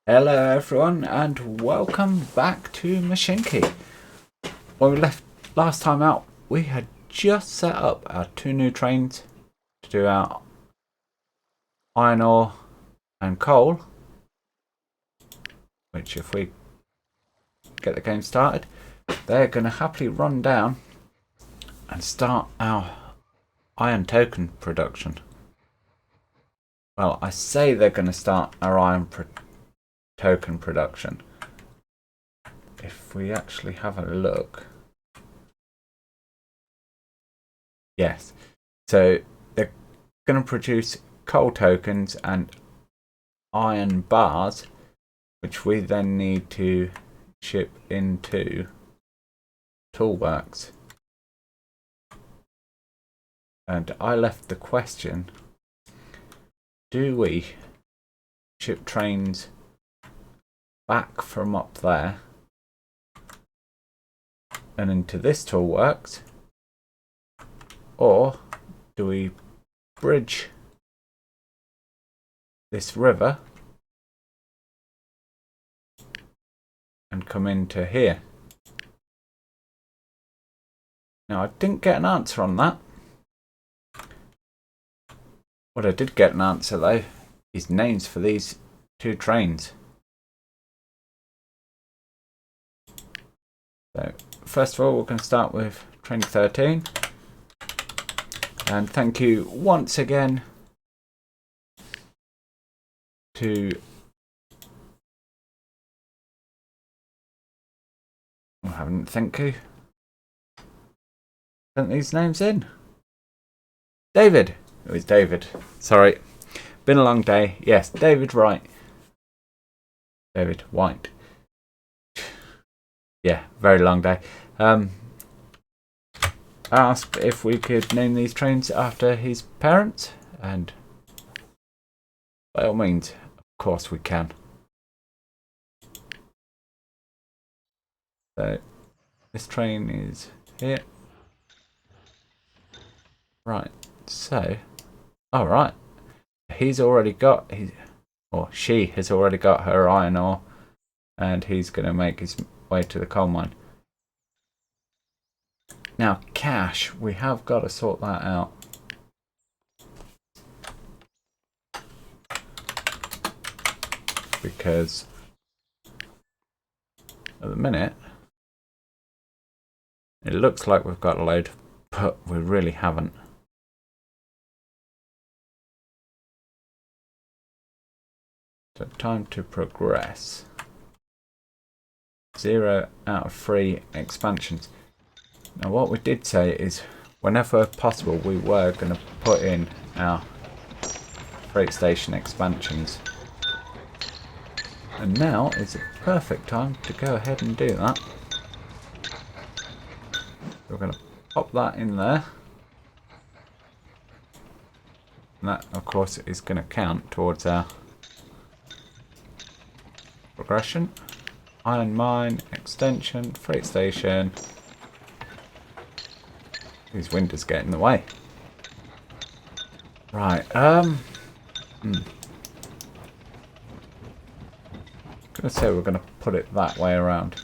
Hello everyone and welcome back to Mashinky. When we left last time out, we had just set up our two new trains to do our iron ore and coal, which if we get the game started, they're going to happily run down and start our iron token production. Well, I say they're going to start our iron token production. If we actually have a look, yes, so they're going to produce coal tokens and iron bars, which we then need to ship into Toolworks. And I left the question, do we ship trains back from up there and into this Toolworks, or do we bridge this river and come into here? Now, I didn't get an answer on that. What I did get an answer though is names for these two trains. So first of all, we're going to start with train 13, and thank you once again to I haven't thank you sent these names in. David, it was David, sorry, been a long day. Yes, David Wright, David White. Yeah, very long day. Asked if we could name these trains after his parents, and by all means, of course we can. So this train is here. Right, so alright. He's already got his, or she has already got her iron ore, and he's gonna make his way to the coal mine. Now cash, we have got to sort that out. Because at the minute it looks like we've got a load, but we really haven't. So time to progress. 0 out of 3 expansions. Now what we did say is whenever possible we were going to put in our freight station expansions. And now is a perfect time to go ahead and do that. We're going to pop that in there. And that of course is going to count towards our progression. Iron mine, extension, freight station. These windows get in the way. Right, gonna say we're gonna put it that way around.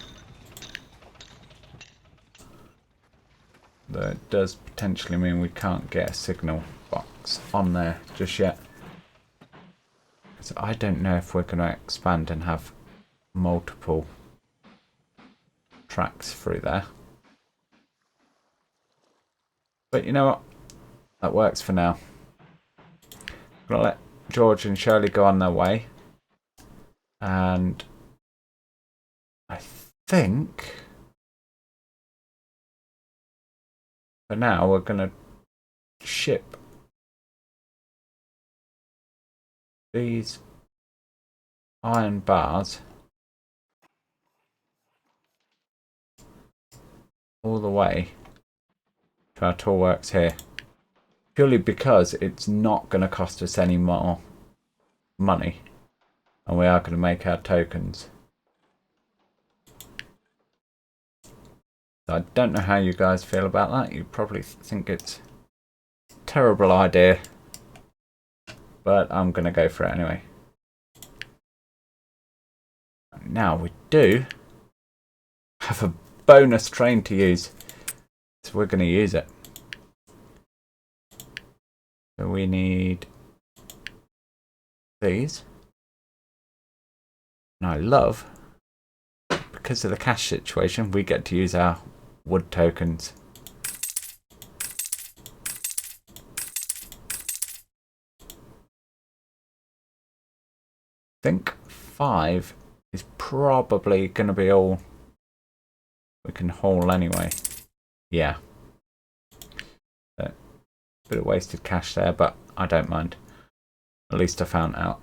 That does potentially mean we can't get a signal box on there just yet. So I don't know if we're gonna expand and have multiple tracks through there. But you know what? That works for now. I'm going to let George and Shirley go on their way. And I think for now we're going to ship these iron bars all the way to our Toolworks here, purely because it's not going to cost us any more money and we are going to make our tokens. So I don't know how you guys feel about that. You probably think it's a terrible idea, but I'm going to go for it anyway. Right, now we do have a bonus train to use, so we're going to use it. So we need these. And I love, because of the cash situation, we get to use our wood tokens. I think 5 is probably going to be all we can haul anyway. Yeah. So, bit of wasted cash there, but I don't mind. At least I found out.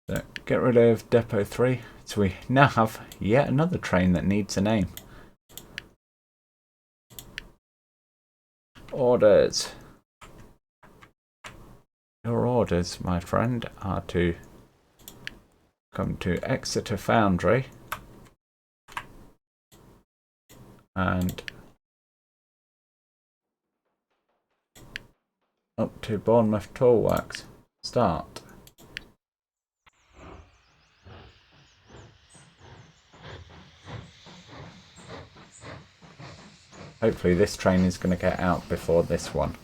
So, get rid of Depot 3. So we now have yet another train that needs a name. Orders. Your orders, my friend, are to come to Exeter Foundry and up to Bournemouth Tool Works. Start. Hopefully this train is going to get out before this one.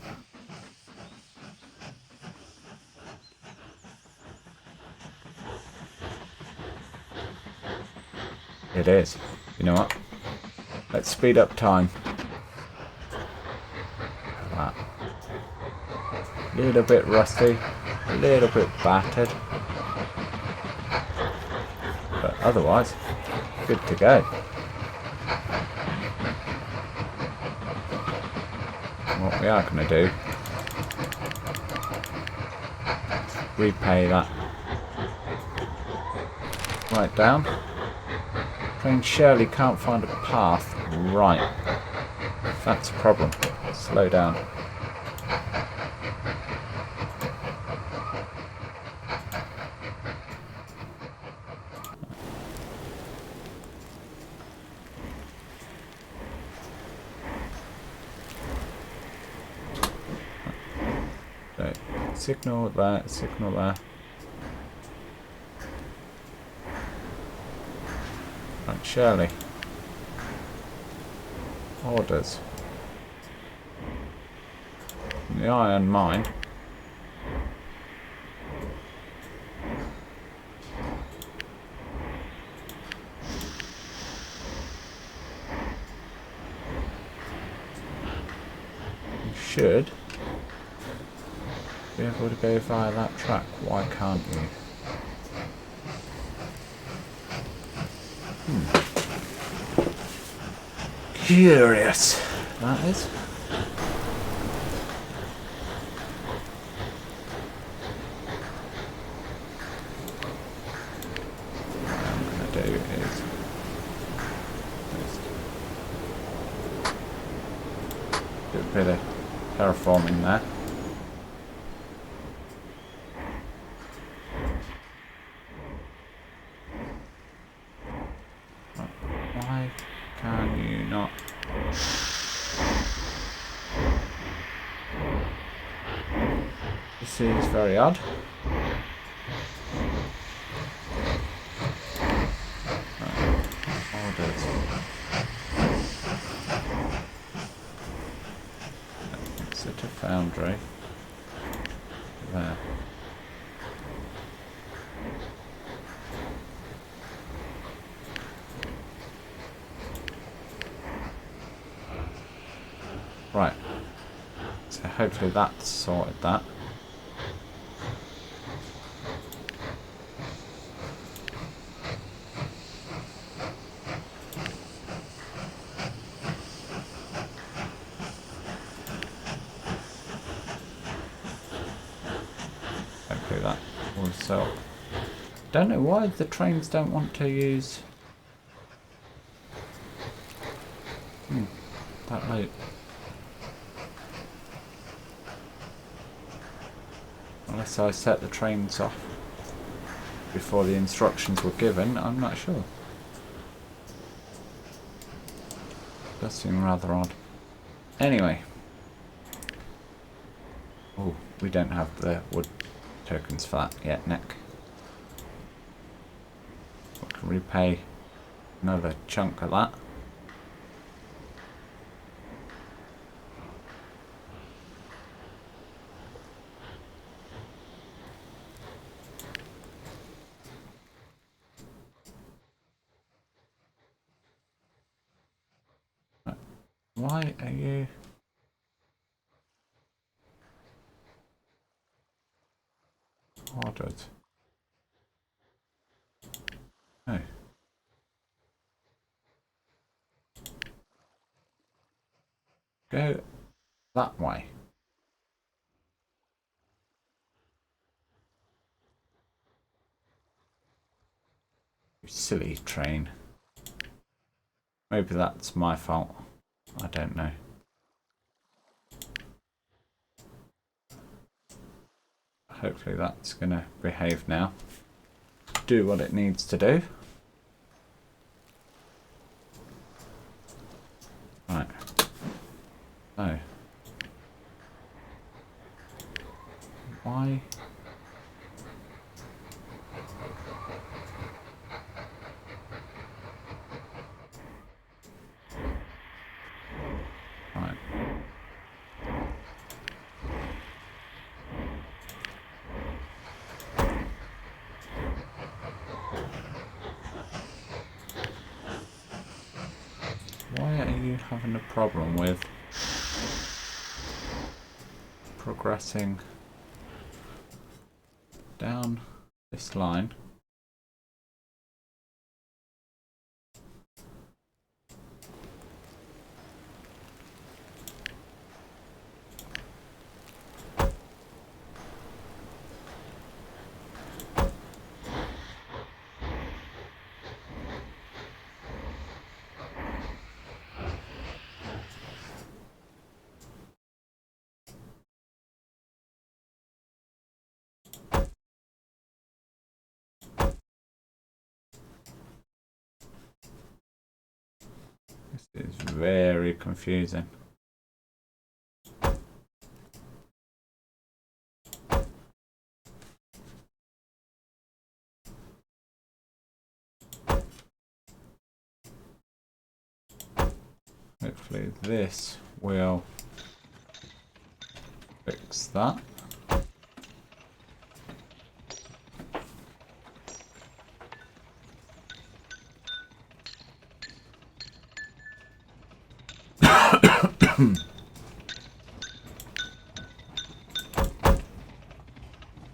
It is. You know what? Let's speed up time. A little bit rusty, a little bit battered, but otherwise good to go. What we are going to do, repay that right down. Train Shirley can't find a path. Right, that's a problem. Slow down. So, signal there, signal there. Right, Shirley. Orders. The iron mine. You should be able to go via that track. Why can't you? Curious, that is. What I'm going to do is just do a bit of terraforming there. Why can you not? This is very odd. Orders. Exeter Foundry. There. Right. So hopefully that's sorted that. Hopefully that will sell. Don't know why the trains don't want to use that late. Unless I set the trains off before the instructions were given, I'm not sure. Does seem rather odd. Anyway. Oh, we don't have the wood tokens for that yet, Nick. can repay another chunk of that. Why are you... ordered? Oh. Go that way. You silly train. Maybe that's my fault. I don't know. Hopefully that's going to behave now. Do what it needs to do. Right. So. Why? Right. Why are you having a problem with progressing down this line? This is very confusing. Hopefully this will fix that.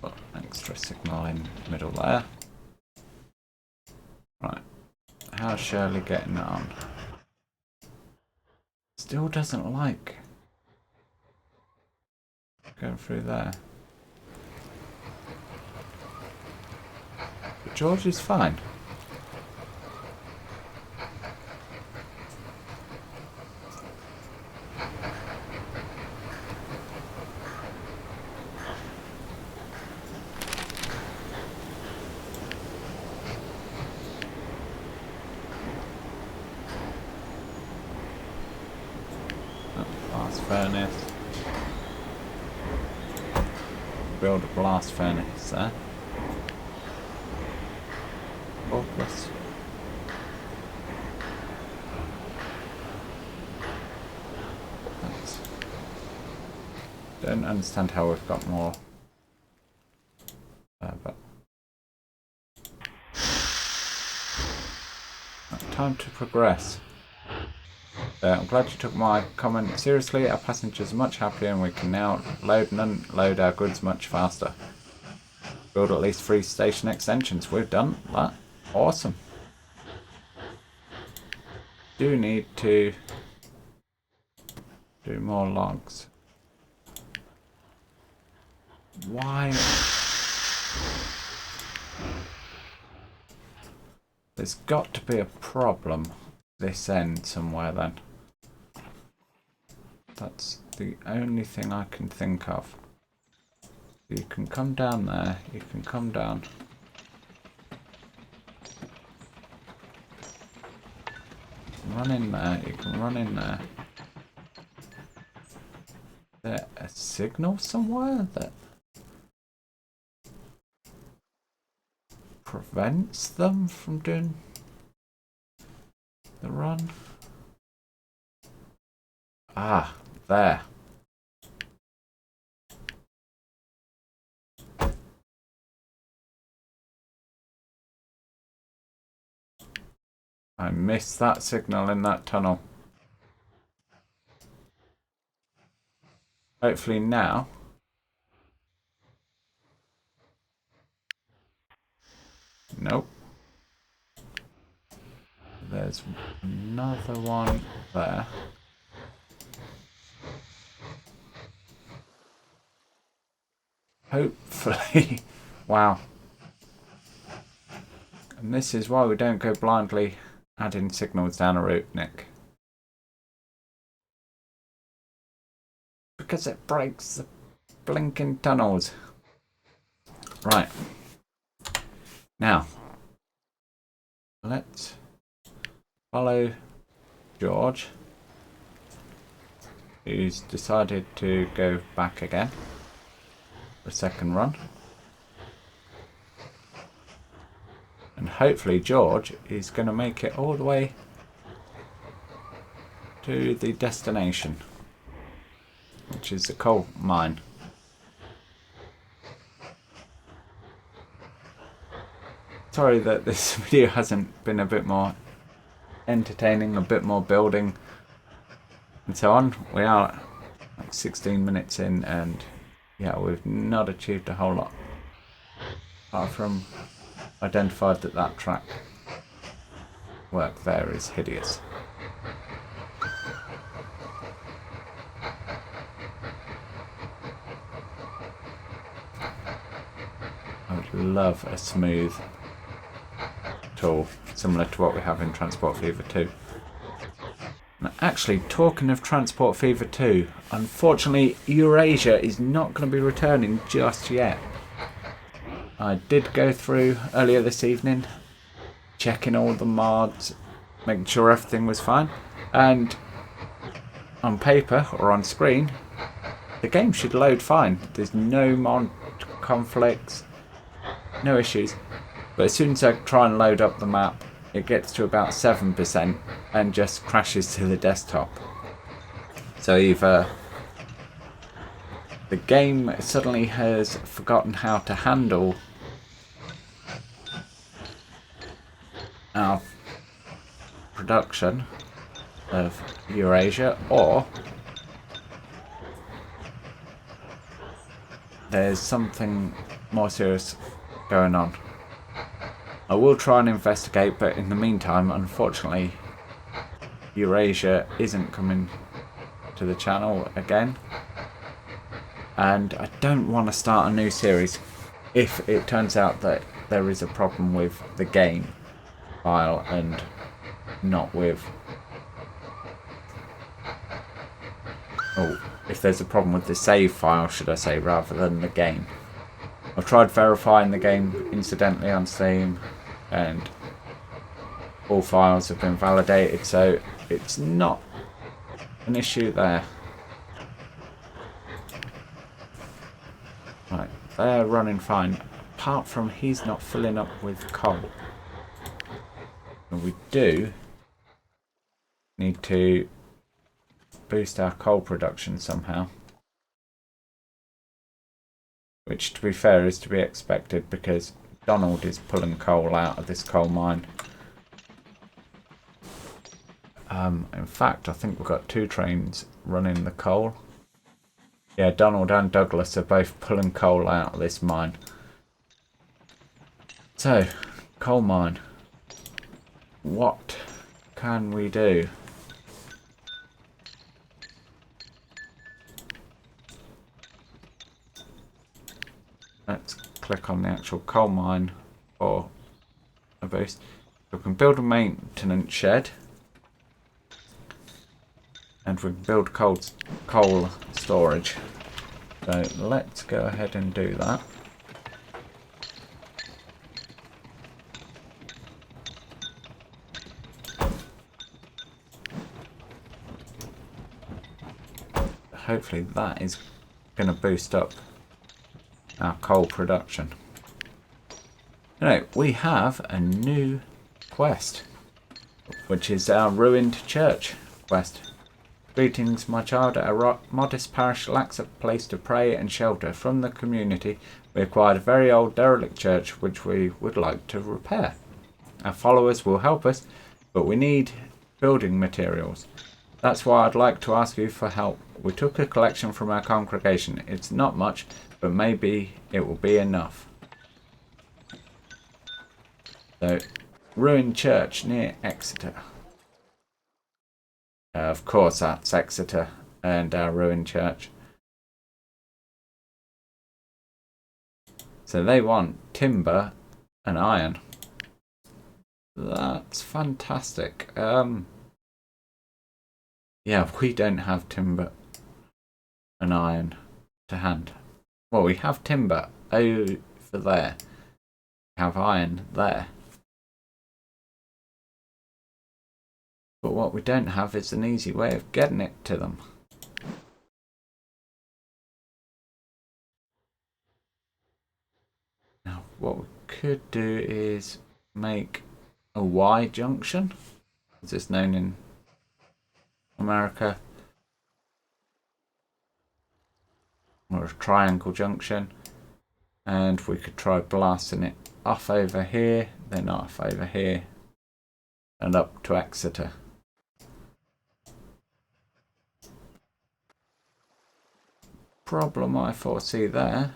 Put an extra signal in the middle there. Right. How's Shirley getting on? Still doesn't like going through there. But George is fine. Blast furnace. Build a blast furnace there. Hopeless. Thanks. Don't understand how we've got more. But right, time to progress. I'm glad you took my comment seriously. Our passengers are much happier and we can now load and unload our goods much faster. Build at least 3 station extensions. We've done that. Awesome. Do need to do more logs. Why? There's got to be a problem this end somewhere then. That's the only thing I can think of. You can come down there, you can come down. Run in there, you can run in there. Is there a signal somewhere that prevents them from doing the run. Ah, there. I missed that signal in that tunnel. Hopefully now. Nope. There's another one there. Hopefully. Wow. And this is why we don't go blindly adding signals down a route, Nick. Because it breaks the blinking tunnels. Right. Now, let's follow George, who's decided to go back again for a second run. And hopefully George is going to make it all the way to the destination, which is the coal mine. Sorry that this video hasn't been a bit more entertaining, a bit more building and so on. We are like 16 minutes in and yeah, we've not achieved a whole lot apart from identified that track work there is hideous. I would love a smooth tool similar to what we have in Transport Fever 2. Now, actually, talking of Transport Fever 2, unfortunately Eurasia is not going to be returning just yet. I did go through earlier this evening, checking all the mods, making sure everything was fine, and on paper or on screen the game should load fine. There's no mod conflicts, no issues. But as soon as I try and load up the map, it gets to about 7% and just crashes to the desktop. So either the game suddenly has forgotten how to handle our production of Eurasia, or there's something more serious going on. I will try and investigate, but in the meantime, unfortunately, Eurasia isn't coming to the channel again. And I don't want to start a new series if it turns out that there is a problem with the game file and not with... Oh, if there's a problem with the save file, should I say, rather than the game. I've tried verifying the game incidentally on Steam and all files have been validated, so it's not an issue there. Right, they're running fine, apart from he's not filling up with coal. And we do need to boost our coal production somehow. Which, to be fair, is to be expected because Donald is pulling coal out of this coal mine. In fact, I think we've got 2 trains running the coal. Yeah, Donald and Douglas are both pulling coal out of this mine. So, coal mine. What can we do? Let's click on the actual coal mine for a boost. We can build a maintenance shed. And we can build coal storage. So let's go ahead and do that. Hopefully that is going to boost up our coal production. Anyway, we have a new quest, which is our ruined church quest. Greetings, my child. Our modest parish lacks a place to pray and shelter. From the community, we acquired a very old derelict church which we would like to repair. Our followers will help us, but we need building materials. That's why I'd like to ask you for help. We took a collection from our congregation. It's not much, but maybe it will be enough. So, ruined church near Exeter. Of course, that's Exeter and our ruined church. So they want timber and iron. That's fantastic. Yeah, we don't have timber and iron to hand. Well, we have timber over there. We have iron there. But what we don't have is an easy way of getting it to them. Now, what we could do is make a Y junction, as it's known in America, or a triangle junction, and we could try blasting it off over here, then off over here, and up to Exeter. Problem I foresee there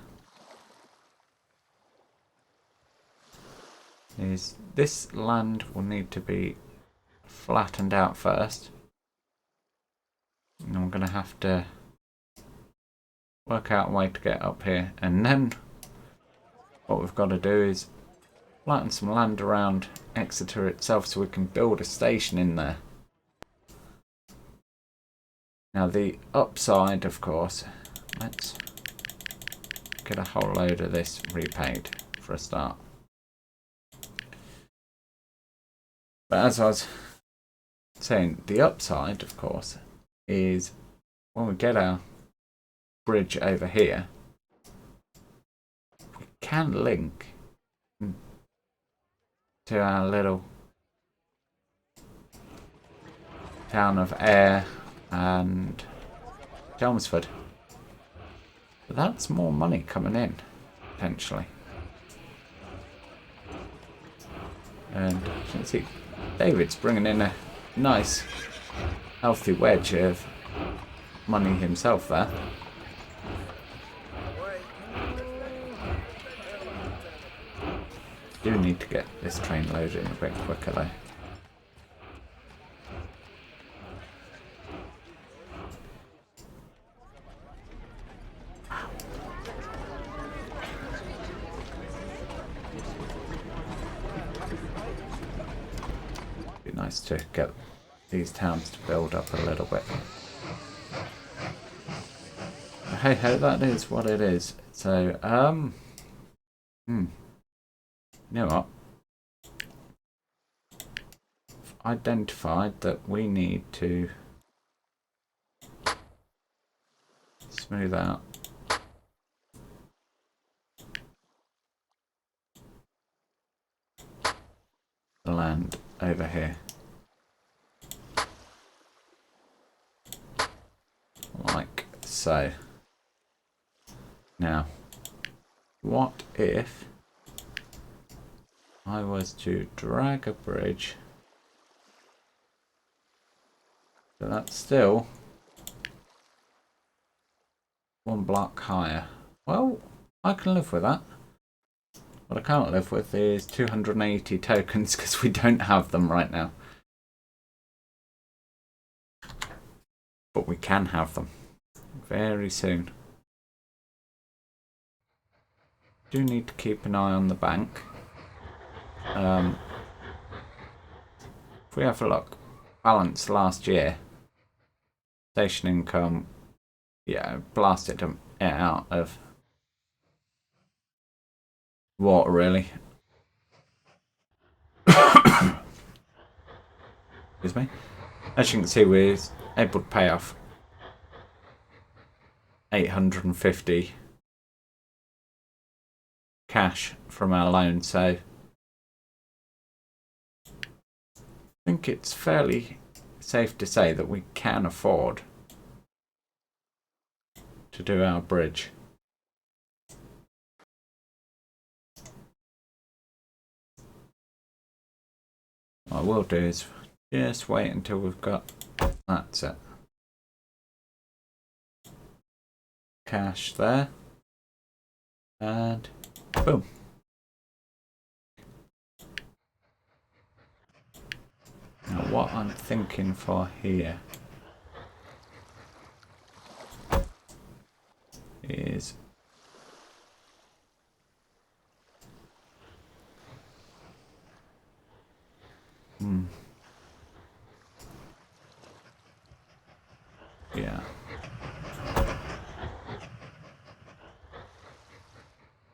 is this land will need to be flattened out first, and I'm going to have to work out a way to get up here, and then what we've got to do is flatten some land around Exeter itself so we can build a station in there. Now the upside, of course, let's get a whole load of this repaid for a start. But as I was saying, the upside, of course, is when we get our bridge over here, we can link to our little town of Ayr and Chelmsford. But that's more money coming in, potentially. And you can see David's bringing in a nice, healthy wedge of money himself there. Do need to get this train loaded a bit quicker though. Be nice to get these towns to build up a little bit. But hey ho, that is what it is. So, you know what? I've identified that we need to smooth out the land over here. Like so. Now, what if I was to drag a bridge, so that's still one block higher? Well, I can live with that. What I can't live with is 280 tokens because we don't have them right now. But we can have them very soon. Do need to keep an eye on the bank. If we have a look, balance last year, station income, yeah, blasted it out of water really. Excuse me. As you can see, we're able to pay off 850 cash from our loan, so think it's fairly safe to say that we can afford to do our bridge. What I will do is just wait until we've got that set. Cash there. And boom. Now what I'm thinking for here is yeah.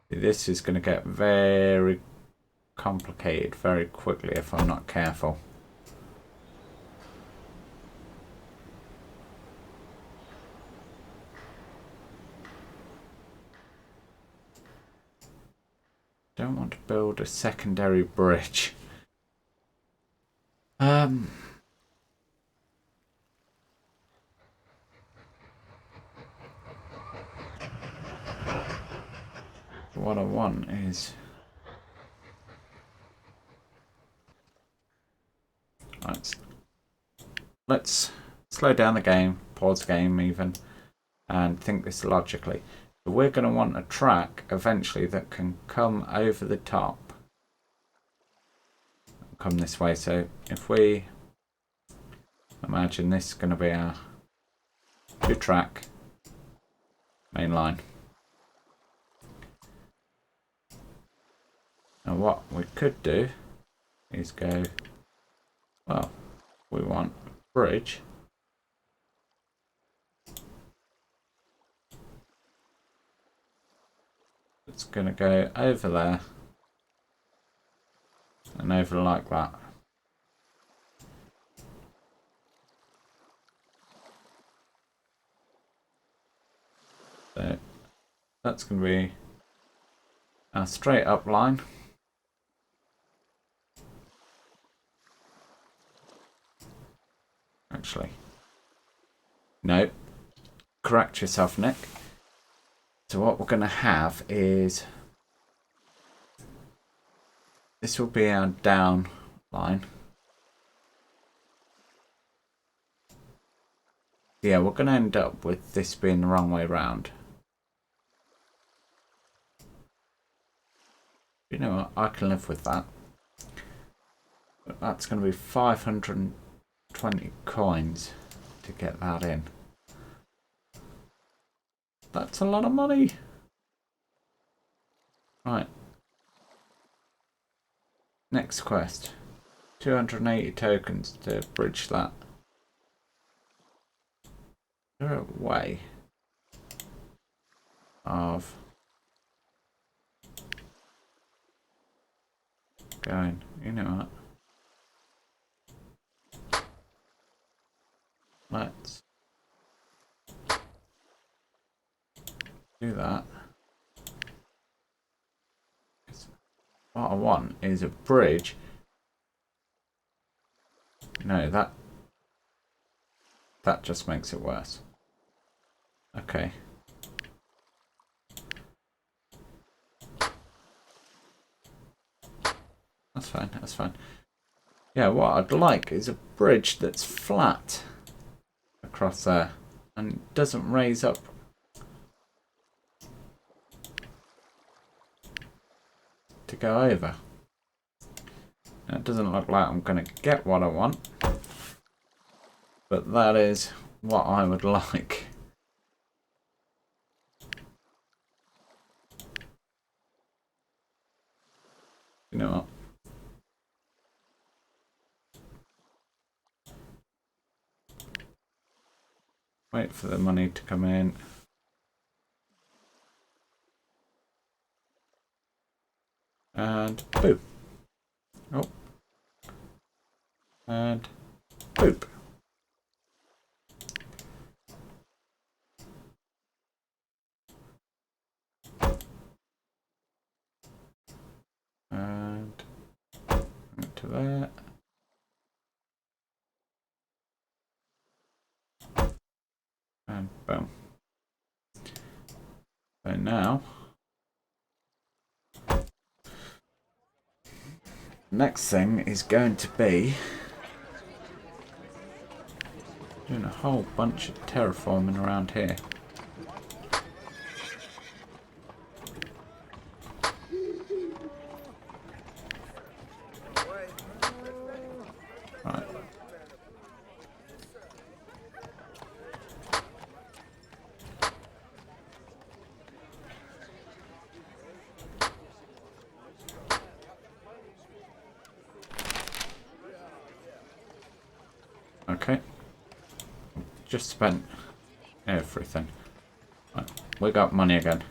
This is going to get very complicated very quickly if I'm not careful. Don't want to build a secondary bridge. What I want is let's slow down the game, pause the game even, and think this logically. So we're going to want a track eventually that can come over the top, come this way. So if we imagine this is going to be our 2-track main line. Now what we could do is go, well, we want a bridge. It's going to go over there and over like that. So that's going to be our straight up line. Actually, no, correct yourself, Nick. So what we're going to have is, this will be our down line. Yeah, we're going to end up with this being the wrong way round. You know what, I can live with that. But that's going to be 520 coins to get that in. That's a lot of money. Right. Next quest. 280 tokens to bridge that. Is there a way of going, you know what? Let's do that. What I want is a bridge. No, that just makes it worse. Okay. That's fine, that's fine. Yeah, what I'd like is a bridge that's flat across there and doesn't raise up. To go over. Now, it doesn't look like I'm going to get what I want, but that is what I would like. You know what? Wait for the money to come in. And boop. Oh. And boop. And to that. Boom. So now, next thing is going to be doing a whole bunch of terraforming around here. Right. Okay. Just spent everything. Right. We got money again.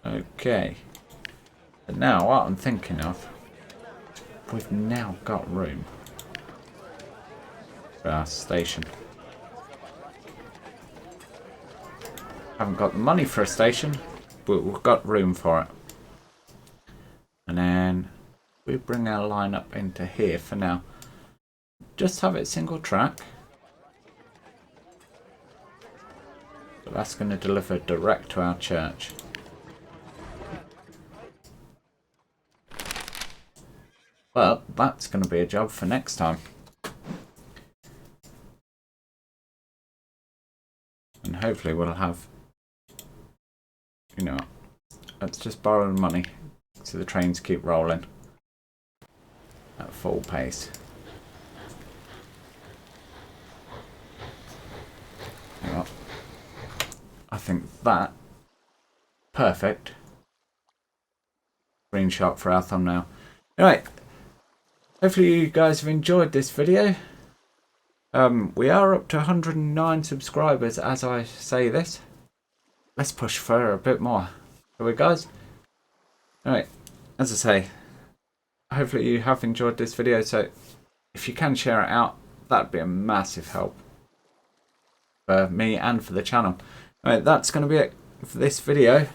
Okay. But now what I'm thinking of, we've now got room for our station. Haven't got the money for a station, but we've got room for it. And then we bring our line up into here for now. Just have it single track. But that's going to deliver direct to our church. Well, that's going to be a job for next time. And hopefully we'll have, you know, let's just borrow the money so the trains keep rolling at full pace. You know, I think that perfect screenshot for our thumbnail. Anyway, hopefully you guys have enjoyed this video. We are up to 109 subscribers as I say this. Let's push for a bit more. Shall we, guys? Alright, as I say, hopefully you have enjoyed this video, so if you can share it out, that'd be a massive help for me and for the channel. Alright, that's going to be it for this video.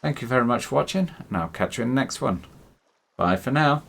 Thank you very much for watching, and I'll catch you in the next one. Bye for now.